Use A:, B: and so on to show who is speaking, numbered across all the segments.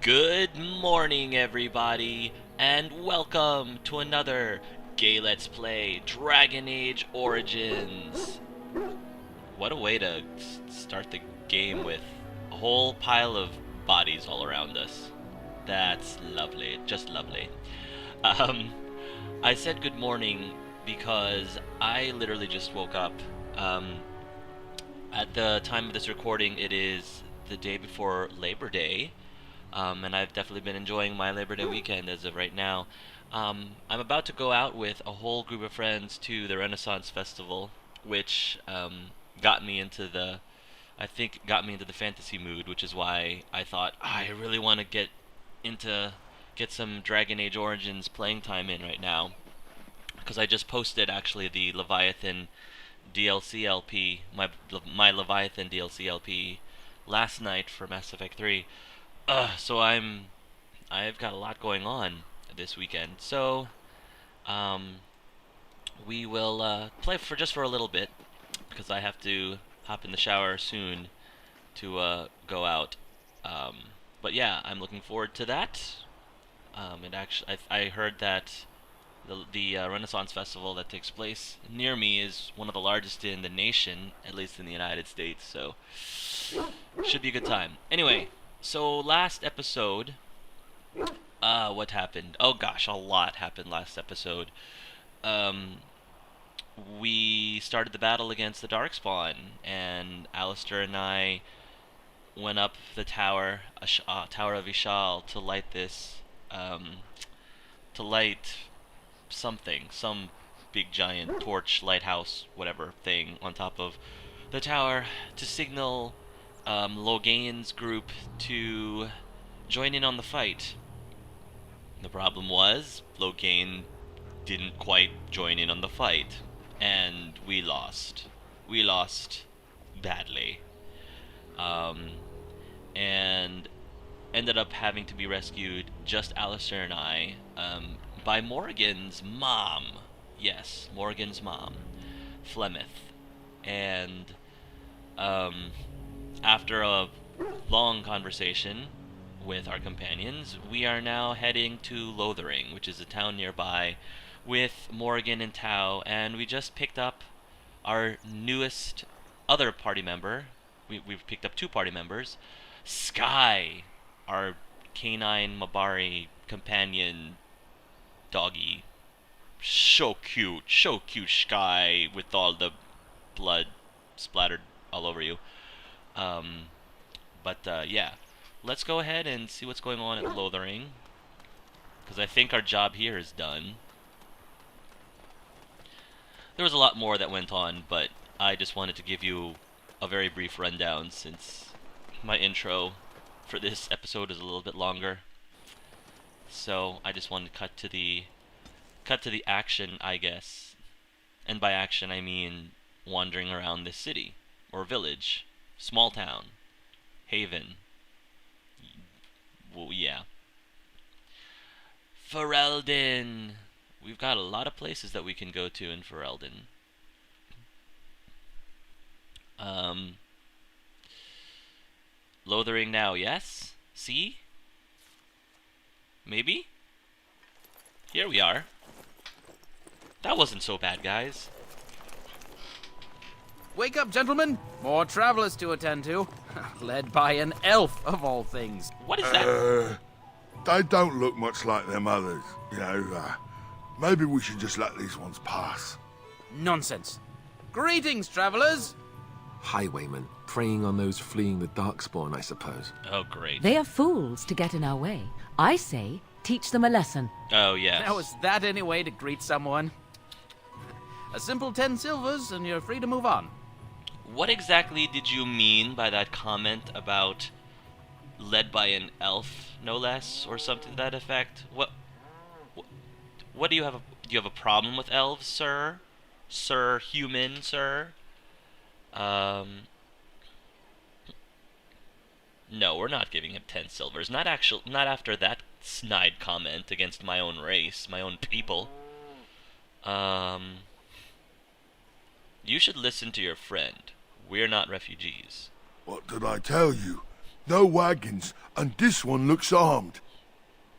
A: Good morning, everybody, and welcome to another Gay Let's Play Dragon Age Origins. What a way to start the game with a whole pile of bodies all around us. That's lovely, just lovely. Um, I said good morning because I literally just woke up. At the time of this recording, it is the day before Labor Day. And I've definitely been enjoying my Labor Day weekend as of right now. I'm about to go out with a whole group of friends to the Renaissance Festival, which got me into the, I think, got me into the fantasy mood, which is why I thought I really want to get some Dragon Age Origins playing time in right now, because I just posted actually the Leviathan DLC LP, my Leviathan DLC LP last night for Mass Effect 3. So I've got a lot going on this weekend. So um, we will play for just for a little bit because I have to hop in the shower soon to go out. Um, but yeah, I'm looking forward to that. And actually, I heard that the Renaissance Festival that takes place near me is one of the largest in the nation, at least in the United States. So should be a good time. Anyway, so last episode, what happened? Oh gosh, a lot happened last episode. Um, we started the battle against the Darkspawn, and Alistair and I went up the tower, Tower of Ishal, to light to light something, some big giant torch, lighthouse, whatever thing on top of the tower to signal Logain's group to join in on the fight. The problem was, Logain didn't quite join in on the fight, and we lost. We lost badly. Um, and ended up having to be rescued, just Alistair and I, by Morrigan's mom. Yes, Morrigan's mom, Flemeth. And um, after a long conversation with our companions, we are now heading to Lothering, which is a town nearby, with Morrigan and Tau, and we just picked up our newest other party member. We've picked up two party members. Sky, our canine Mabari companion doggy. So cute Sky with all the blood splattered all over you. Um, but yeah, let's go ahead and see what's going on at Lothering, because I think our job here is done. There was a lot more that went on, but I just wanted to give you a very brief rundown since my intro for this episode is a little bit longer. So I just wanted to cut to the action, I guess. And by action I mean wandering around this city or village, small town, haven. Well, yeah. Ferelden. We've got a lot of places that we can go to in Ferelden. Lothering now, yes? See? Maybe? Here we are. That wasn't so bad, guys.
B: Wake up, gentlemen! More travelers to attend to. Led by an elf, of all things.
A: What is that?
C: They don't look much like them others, maybe we should just let these ones pass.
B: Nonsense. Greetings, travelers!
D: Highwaymen, preying on those fleeing the Darkspawn, I suppose.
A: Oh, great.
E: They are fools to get in our way. I say, teach them a lesson.
A: Oh, yes.
B: Now, is that any way to greet someone? A simple 10 silvers, and you're free to move on.
A: What exactly did you mean by that comment about led by an elf, no less, or something to that effect? What do you have? Do you have a problem with elves, sir? Sir human, sir? No, we're not giving him 10 silvers. Not after that snide comment against my own race, my own people. You should listen to your friend. We're not refugees.
C: What did I tell you? no wagons, and this one looks armed.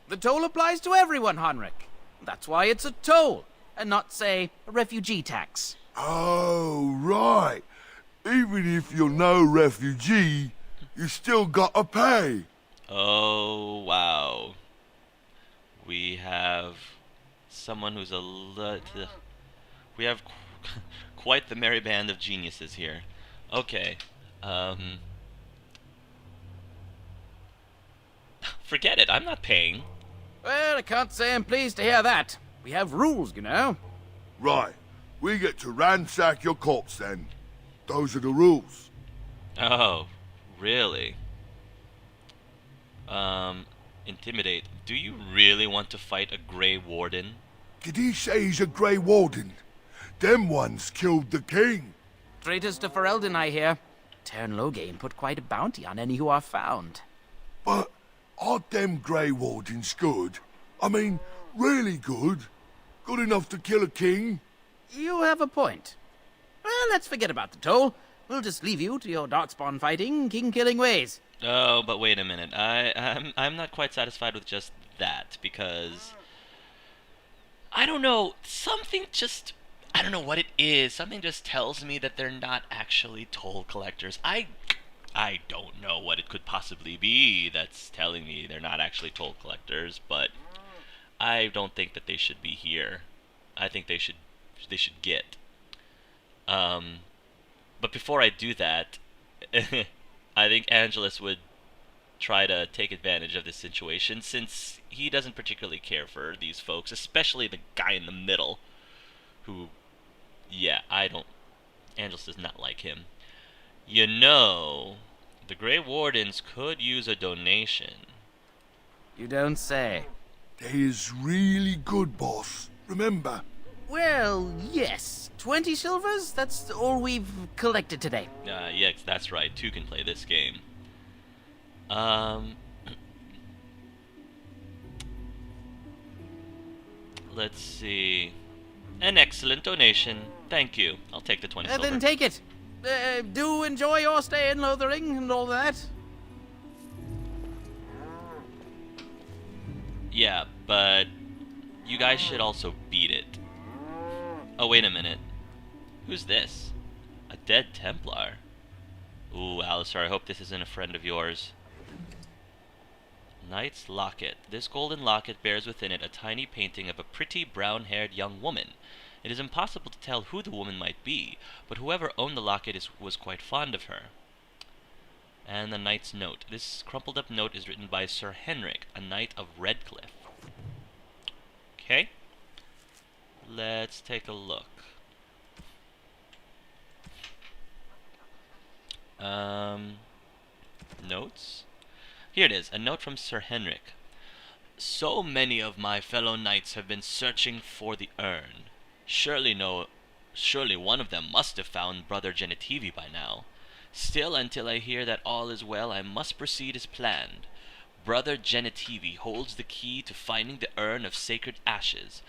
B: The toll applies to everyone, Heinrich. That's why it's a toll, and not, say, a refugee tax.
C: Oh, right. Even if you're no refugee, you still gotta pay.
A: Oh, wow. We have someone who's we have quite the merry band of geniuses here. Okay. Forget it. I'm not paying.
B: Well, I can't say I'm pleased to hear that. We have rules, you know.
C: Right. We get to ransack your corpse then. Those are the rules.
A: Oh, really? Intimidate. Do you really want to fight a Grey Warden?
C: Did he say he's a Grey Warden? Them ones killed the king.
B: Traitors to Ferelden, I hear. Tern Loghain put quite a bounty on any who are found.
C: But aren't them Grey Wardens good? I mean, really good? Good enough to kill a king?
B: You have a point. Well, let's forget about the toll. We'll just leave you to your darkspawn fighting, king-killing ways.
A: Oh, but wait a minute. I'm not quite satisfied with just that, because I don't know, I don't know what it is. Something just tells me that they're not actually toll collectors. I don't know what it could possibly be that's telling me they're not actually toll collectors, but I don't think that they should be here. I think they should get. But before I do that, I think Angelus would try to take advantage of this situation, since he doesn't particularly care for these folks, especially the guy in the middle, who, yeah, Angelus does not like him. You know, the Grey Wardens could use a donation.
B: You don't say.
C: They is really good, boss. Remember?
B: Well, yes. 20 silvers? That's all we've collected today.
A: Yes, that's right. Two can play this game. Let's see. An excellent donation. Thank you. I'll take the 20 silver.
B: Then take it. Do enjoy your stay in Lothering and all that.
A: Yeah, but you guys should also beat it. Oh, wait a minute. Who's this? A dead Templar. Ooh, Alistair, I hope this isn't a friend of yours. Knight's Locket. This golden locket bears within it a tiny painting of a pretty brown-haired young woman. It is impossible to tell who the woman might be, but whoever owned the locket was quite fond of her. And the knight's note. This crumpled up note is written by Sir Henrik, a knight of Redcliffe. Okay. Let's take a look. Notes? Here it is, a note from Sir Henrik. So many of my fellow knights have been searching for the urn. Surely one of them must have found Brother Genitivi by now. Still, until I hear that all is well, I must proceed as planned. Brother Genitivi holds the key to finding the urn of sacred ashes.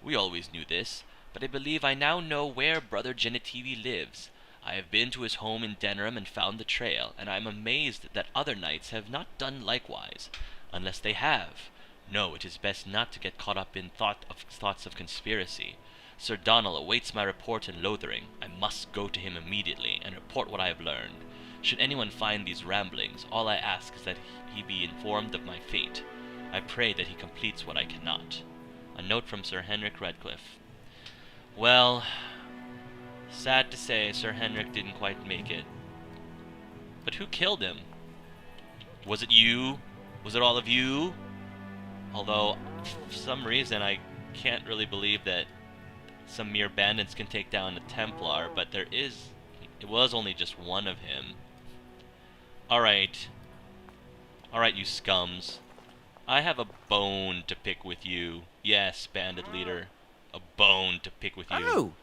A: We always knew this, but I believe I now know where Brother Genitivi lives. I have been to his home in Denerim and found the trail, and I am amazed that other knights have not done likewise. Unless they have. No, it is best not to get caught up in thoughts of conspiracy. Sir Donald awaits my report in Lothering. I must go to him immediately and report what I have learned. Should anyone find these ramblings, all I ask is that he be informed of my fate. I pray that he completes what I cannot. A note from Sir Henrik Redcliffe. Well, sad to say, Sir Henrik didn't quite make it. But who killed him? Was it you? Was it all of you? Although, for some reason, I can't really believe that some mere bandits can take down a Templar, but it was only just one of him. Alright, you scums. I have a bone to pick with you. Yes, bandit leader. A bone to pick with you.
B: Oh,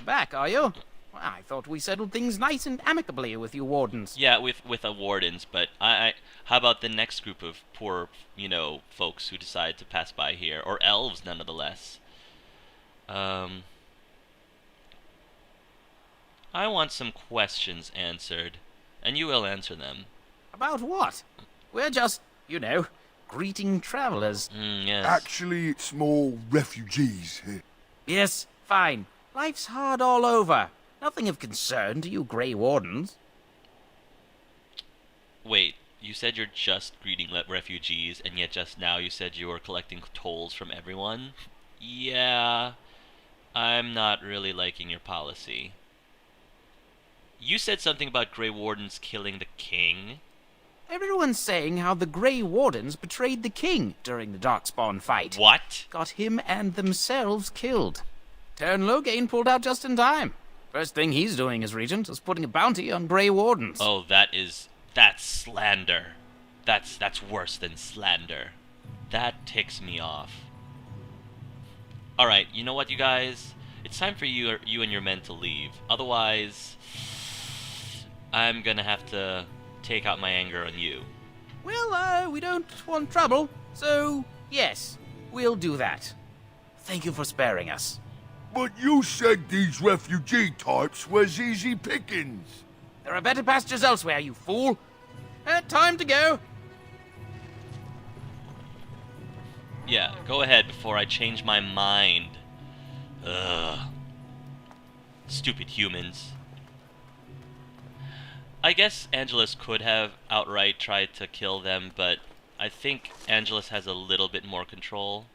B: back, are you? Well, I thought we settled things nice and amicably with you wardens.
A: Yeah, with the wardens, but how about the next group of poor, folks who decide to pass by here, or elves nonetheless? I want some questions answered, and you will answer them.
B: About what? We're just, greeting travelers.
A: Yes.
C: Actually, it's more refugees here.
B: Yes, fine. Life's hard all over. Nothing of concern to you Grey Wardens.
A: Wait, you said you're just greeting refugees, and yet just now you said you were collecting tolls from everyone? Yeah, I'm not really liking your policy. You said something about Grey Wardens killing the king?
B: Everyone's saying how the Grey Wardens betrayed the king during the Darkspawn fight.
A: What?
B: Got him and themselves killed. Turn Loghain pulled out just in time. First thing he's doing as regent is putting a bounty on Grey Wardens.
A: Oh, that's slander. That's worse than slander. That ticks me off. Alright, you know what, you guys? It's time for you and your men to leave. Otherwise, I'm gonna have to take out my anger on you.
B: Well, we don't want trouble, so yes, we'll do that. Thank you for sparing us.
C: But you said these refugee types was easy pickings.
B: There are better pastures elsewhere, you fool. Time to go.
A: Yeah, go ahead before I change my mind. Ugh. Stupid humans. I guess Angelus could have outright tried to kill them, but I think Angelus has a little bit more control.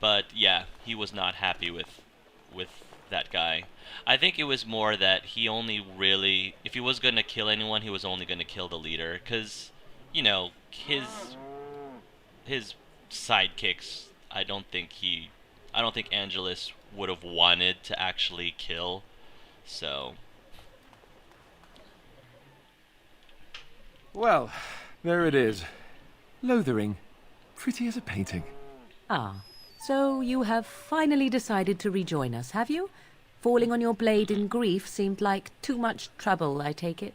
A: But yeah, he was not happy with that guy. I think it was more that he only really, if he was going to kill anyone, he was only going to kill the leader, because, his sidekicks, I don't think Angelus would have wanted to actually kill, so.
D: Well, there it is. Lothering. Pretty as a painting.
E: Ah, so you have finally decided to rejoin us, have you? Falling on your blade in grief seemed like too much trouble, I take it.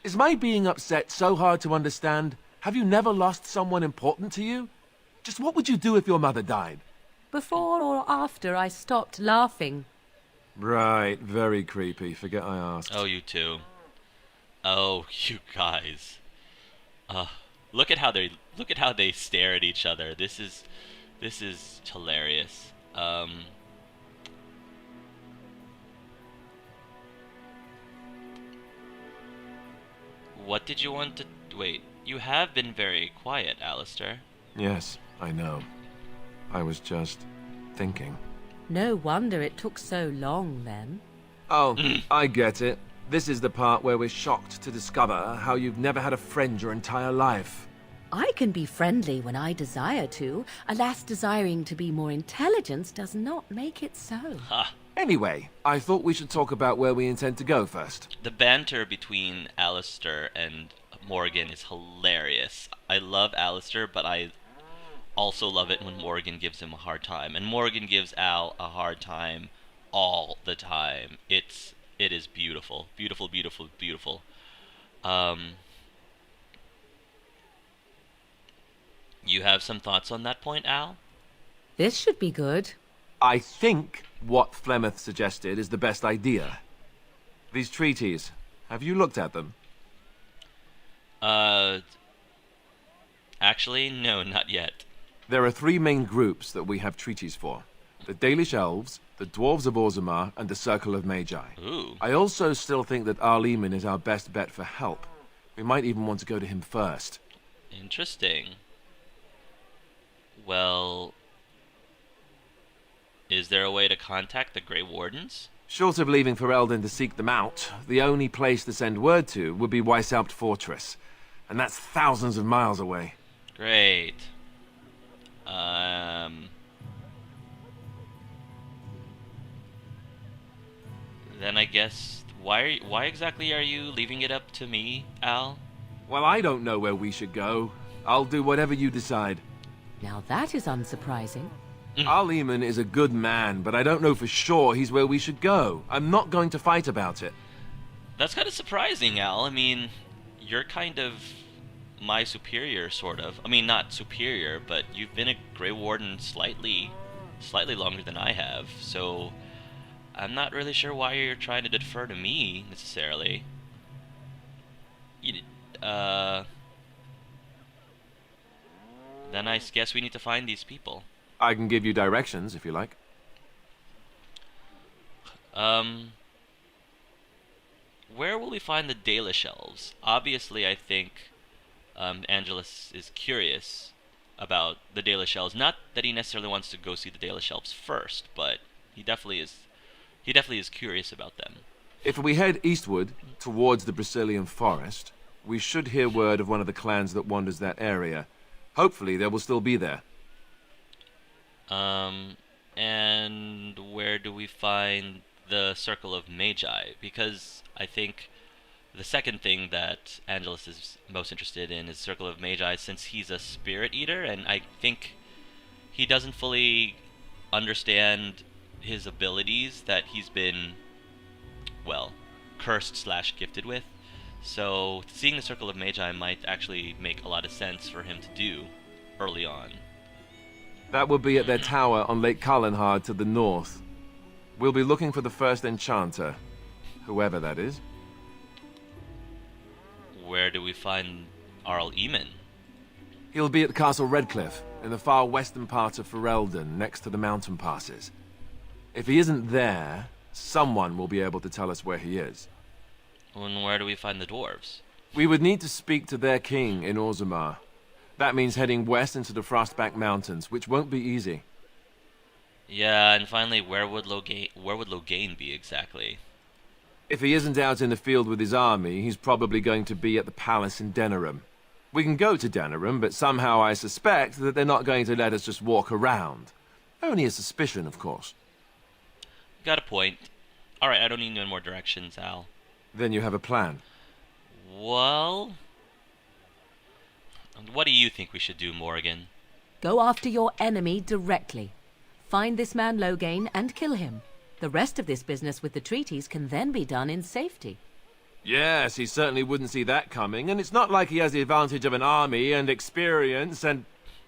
D: Is my being upset so hard to understand? Have you never lost someone important to you? Just what would you do if your mother died?
E: Before or after I stopped laughing.
D: Right, very creepy. Forget I asked.
A: Oh, you two. Oh, you guys. Look at how they stare at each other. This is hilarious. What did you want to... Wait, you have been very quiet, Alistair.
D: Yes, I know. I was just thinking.
E: No wonder it took so long, then.
D: Oh, I get it. This is the part where we're shocked to discover how you've never had a friend your entire life.
E: I can be friendly when I desire to. Alas, desiring to be more intelligent does not make it so.
A: Ha!
D: Anyway, I thought we should talk about where we intend to go first.
A: The banter between Alistair and Morrigan is hilarious. I love Alistair, but I also love it when Morrigan gives him a hard time. And Morrigan gives Al a hard time all the time. It is beautiful. Beautiful, beautiful, beautiful. You have some thoughts on that point, Al?
E: This should be good.
D: I think what Flemeth suggested is the best idea. These treaties, have you looked at them?
A: Actually, no, not yet.
D: There are three main groups that we have treaties for. The Dalish Elves, the Dwarves of Orzammar, and the Circle of Magi.
A: Ooh.
D: I also still think that Highwaymen is our best bet for help. We might even want to go to him first.
A: Interesting. Well, is there a way to contact the Grey Wardens?
D: Short of leaving for Eldon to seek them out, the only place to send word to would be Weishaupt Fortress. And that's thousands of miles away.
A: Great. Then I guess, why exactly are you leaving it up to me, Al?
D: Well, I don't know where we should go. I'll do whatever you decide.
E: Now that is unsurprising.
D: Highwaymen is a good man, but I don't know for sure he's where we should go. I'm not going to fight about it.
A: That's kind of surprising, Al. I mean, you're kind of my superior, sort of. I mean, not superior, but you've been a Grey Warden slightly longer than I have. So, I'm not really sure why you're trying to defer to me, necessarily. You, then I guess we need to find these people.
D: I can give you directions, if you like.
A: Where will we find the Dalish elves? Obviously, I think Angelus is curious about the Dalish elves. Not that he necessarily wants to go see the Dalish elves first, but he definitely is. He definitely is curious about them.
D: If we head eastward, towards the Brazilian forest, we should hear word of one of the clans that wanders that area. Hopefully, they will still be there.
A: And where do we find the Circle of Magi? Because I think the second thing that Angelus is most interested in is Circle of Magi, since he's a spirit eater, and I think he doesn't fully understand his abilities that he's been, well, cursed slash gifted with. So seeing the Circle of Magi might actually make a lot of sense for him to do early on.
D: That will be at their tower on Lake Kalenhard to the north. We'll be looking for the first enchanter, whoever that is.
A: Where do we find Arl Eamon?
D: He'll be at Castle Redcliffe, in the far western part of Ferelden, next to the mountain passes. If he isn't there, someone will be able to tell us where he is.
A: And where do we find the dwarves?
D: We would need to speak to their king in Orzammar. That means heading west into the Frostback Mountains, which won't be easy.
A: Yeah, and finally, where would Loghain be exactly?
D: If he isn't out in the field with his army, he's probably going to be at the palace in Denerim. We can go to Denerim, but somehow I suspect that they're not going to let us just walk around. Only a suspicion, of course.
A: Got a point. Alright, I don't need no more directions, Al.
D: Then you have a plan.
A: Well, what do you think we should do, Morrigan?
E: Go after your enemy directly. Find this man Loghain and kill him. The rest of this business with the treaties can then be done in safety.
D: Yes, he certainly wouldn't see that coming, and it's not like he has the advantage of an army and experience and...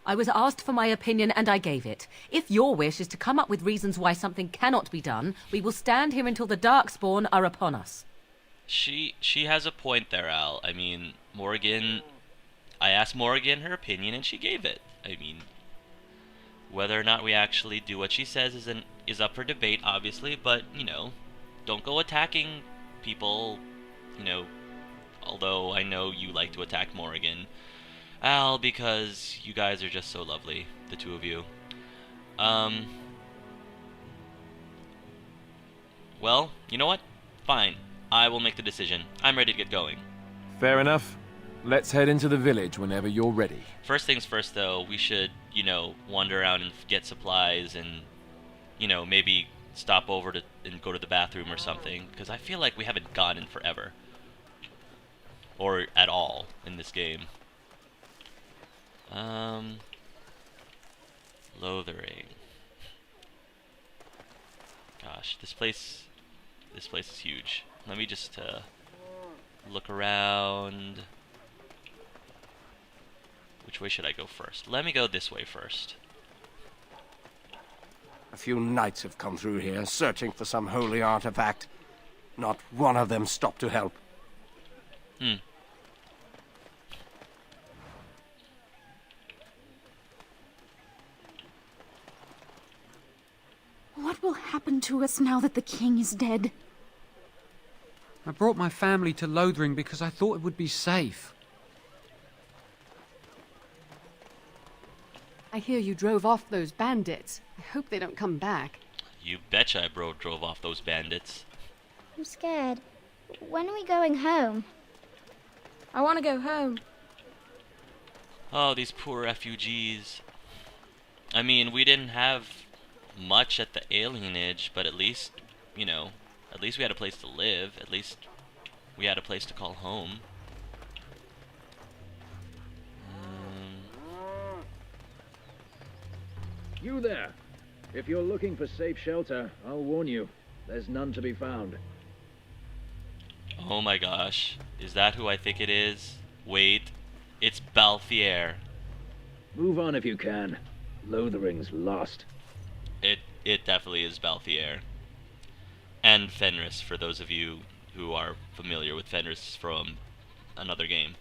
E: I was asked for my opinion and I gave it. If your wish is to come up with reasons why something cannot be done, we will stand here until the Darkspawn are upon us.
A: She has a point there, Al. I mean, Morrigan... I asked Morrigan her opinion and she gave it. I mean, whether or not we actually do what she says is up for debate, obviously, but, you know, don't go attacking people, you know, although I know you like to attack Morrigan, Al, because you guys are just so lovely, the two of you. Well, you know what? Fine. I will make the decision. I'm ready to get going.
D: Fair enough. Let's head into the village whenever you're ready.
A: First things first, though, we should, you know, wander around and get supplies and, you know, maybe stop over and go to the bathroom or something, because I feel like we haven't gone in forever. Or at all in this game. Lothering. Gosh, this place is huge. Let me just look around. Which way should I go first? Let me go this way first.
F: A few knights have come through here, searching for some holy artifact. Not one of them stopped to help.
G: What will happen to us now that the king is dead?
H: I brought my family to Lothering because I thought it would be safe.
I: I hear you drove off those bandits. I hope they don't come back.
A: You betcha I drove off those bandits.
G: I'm scared. When are we going home?
I: I want to go home.
A: Oh, these poor refugees. I mean, we didn't have much at the alienage, but at least, you know, at least we had a place to live. At least we had a place to call home.
J: You there! If you're looking for safe shelter, I'll warn you, there's none to be found.
A: Oh my gosh. Is that who I think it is? Wait. It's Balthier.
J: Move on if you can. Lothering's lost.
A: It definitely is Balthier. And Fenris, for those of you who are familiar with Fenris from another game.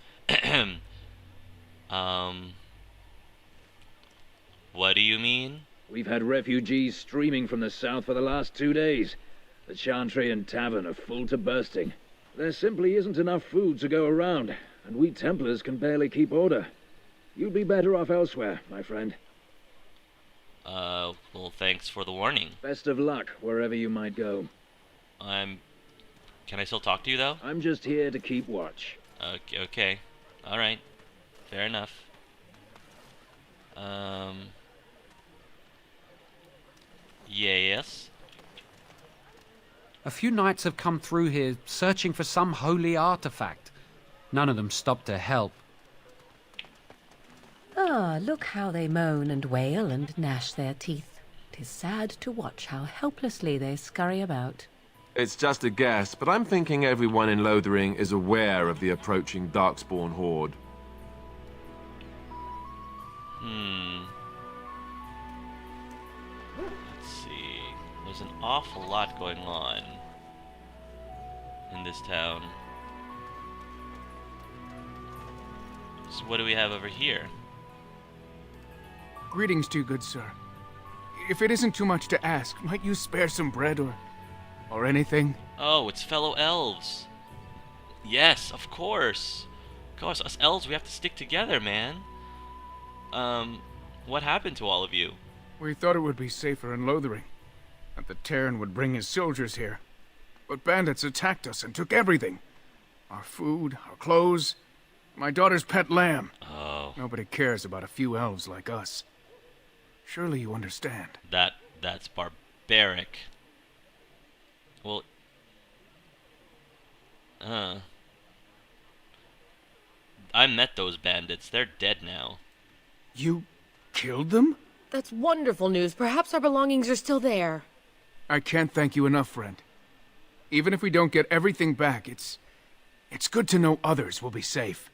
A: What do you mean?
J: We've had refugees streaming from the south for the last 2 days. The Chantry and Tavern are full to bursting. There simply isn't enough food to go around, and we Templars can barely keep order. You'd be better off elsewhere, my friend.
A: Well, thanks for the warning.
J: Best of luck, wherever you might go.
A: Can I still talk to you, though?
J: I'm just here to keep watch.
A: Okay. Alright. Fair enough. Yes?
H: A few knights have come through here searching for some holy artifact. None of them stopped to help.
E: Ah, look how they moan and wail and gnash their teeth. 'Tis sad to watch how helplessly they scurry about.
D: It's just a guess, but I'm thinking everyone in Lothering is aware of the approaching Darkspawn horde.
A: Let's see. There's an awful lot going on in this town. So what do we have over here?
B: Greetings to you, good sir. If it isn't too much to ask, might you spare some bread or anything?
A: Oh, it's fellow elves. Yes, of course. Of course, us elves, we have to stick together, man. What happened to all of you?
B: We thought it would be safer in Lothering, that the Terran would bring his soldiers here. But bandits attacked us and took everything. Our food, our clothes, my daughter's pet lamb.
A: Oh.
B: Nobody cares about a few elves like us. Surely you understand.
A: That's barbaric. Well, I met those bandits. They're dead now.
B: You killed them?
K: That's wonderful news. Perhaps our belongings are still there.
B: I can't thank you enough, friend. Even if we don't get everything back, it's good to know others will be safe.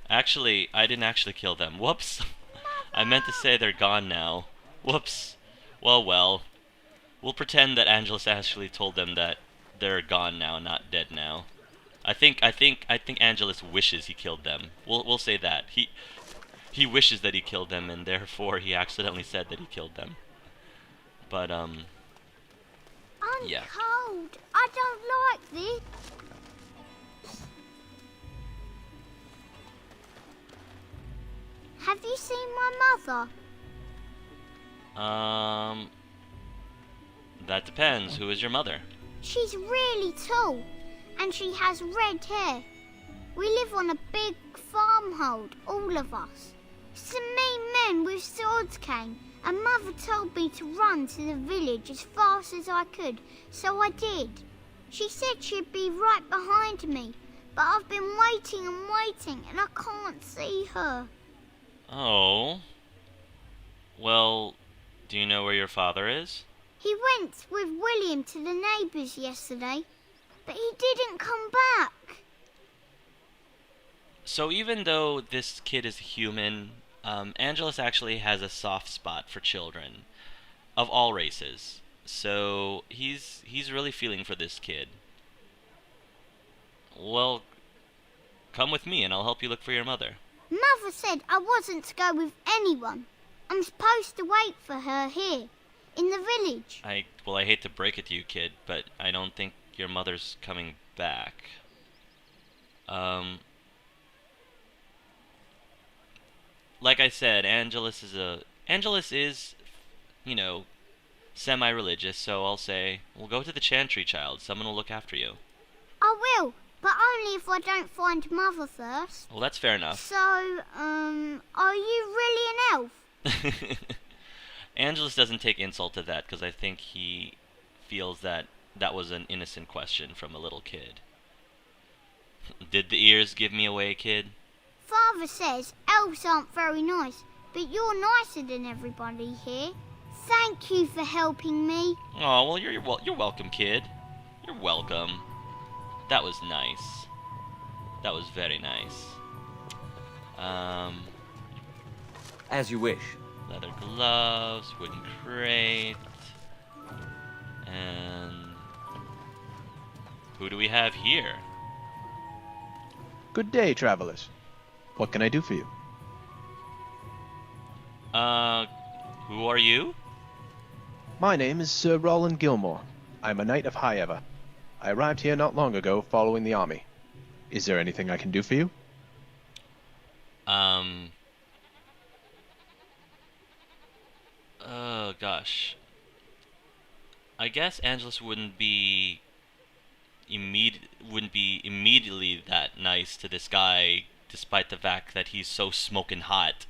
A: Actually, I didn't actually kill them. Whoops. I meant to say they're gone now. Whoops. Well. We'll pretend that Angelus actually told them that they're gone now, not dead now. I think Angelus wishes he killed them. We'll say that. He wishes that he killed them, and therefore he accidentally said that he killed them. But
G: I'm
A: yeah.
G: cold. I don't like this. Have you seen my mother?
A: That depends. Who is your mother?
G: She's really tall, and she has red hair. We live on a big farmhold, all of us. Some mean men with swords came, and Mother told me to run to the village as fast as I could, so I did. She said she'd be right behind me, but I've been waiting and waiting, and I can't see her.
A: Oh. Well, do you know where your father is?
G: He went with William to the neighbours yesterday, but he didn't come back.
A: So even though this kid is human, Angelus actually has a soft spot for children of all races. So he's really feeling for this kid. Well, come with me and I'll help you look for your mother.
G: Mother said I wasn't to go with anyone. I'm supposed to wait for her here, in the village.
A: I hate to break it to you, kid, but I don't think your mother's coming back. Like I said, Angelus is, you know, semi-religious, so I'll say, we'll go to the Chantry, child. Someone will look after you.
G: I will, but only if I don't find Mother first.
A: Well, that's fair enough.
G: So, are you really an elf?
A: Angelus doesn't take insult to that, because I think he feels that that was an innocent question from a little kid. Did the ears give me away, kid?
G: Father says elves aren't very nice, but you're nicer than everybody here. Thank you for helping me.
A: Oh, well, you're welcome, kid. You're welcome. That was nice. That was very nice.
L: As you wish.
A: Leather gloves, wooden crate, and Who do we have here?
M: Good day, travelers. What can I do for you?
A: Who are you?
M: My name is Sir Roland Gilmore. I'm a knight of Highever. I arrived here not long ago following the army. Is there anything I can do for you?
A: Oh gosh. I guess Angelus wouldn't be immediately that nice to this guy, despite the fact that he's so smoking hot.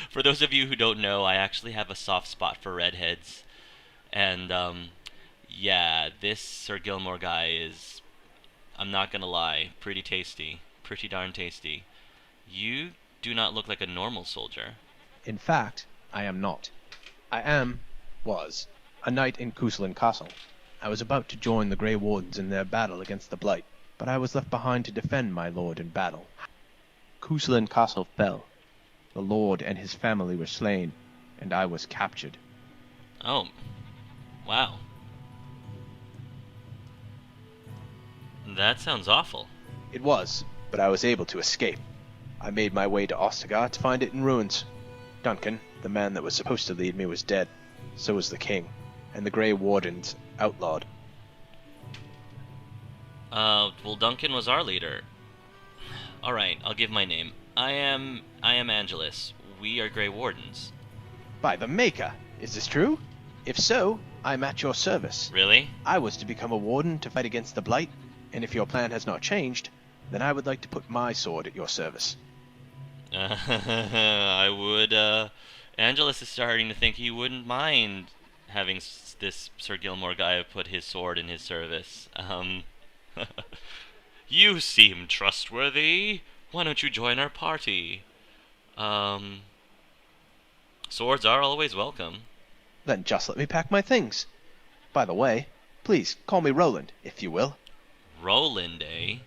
A: For those of you who don't know, I actually have a soft spot for redheads, and yeah, this Sir Gilmore guy is, I'm not gonna lie, pretty tasty, pretty darn tasty. You do not look like a normal soldier.
M: In fact, I am not. I was, a knight in Cousland Castle. I was about to join the Grey Wardens in their battle against the Blight, but I was left behind to defend my lord in battle. Cousland Castle fell. The lord and his family were slain, and I was captured.
A: Oh, wow. That sounds awful.
M: It was, but I was able to escape. I made my way to Ostagar to find it in ruins. Duncan, the man that was supposed to lead me, was dead. So was the king, and the Grey Wardens outlawed.
A: Well, Duncan was our leader. Alright, I'll give my name. I am Angelus. We are Grey Wardens.
M: By the Maker! Is this true? If so, I'm at your service.
A: Really?
M: I was to become a warden to fight against the Blight, and if your plan has not changed, then I would like to put my sword at your service.
A: I would, Angelus is starting to think he wouldn't mind having this Sir Gilmore guy put his sword in his service. You seem trustworthy. Why don't you join our party? Swords are always welcome.
M: Then just let me pack my things. By the way, please call me Roland, if you will.
A: Roland, eh?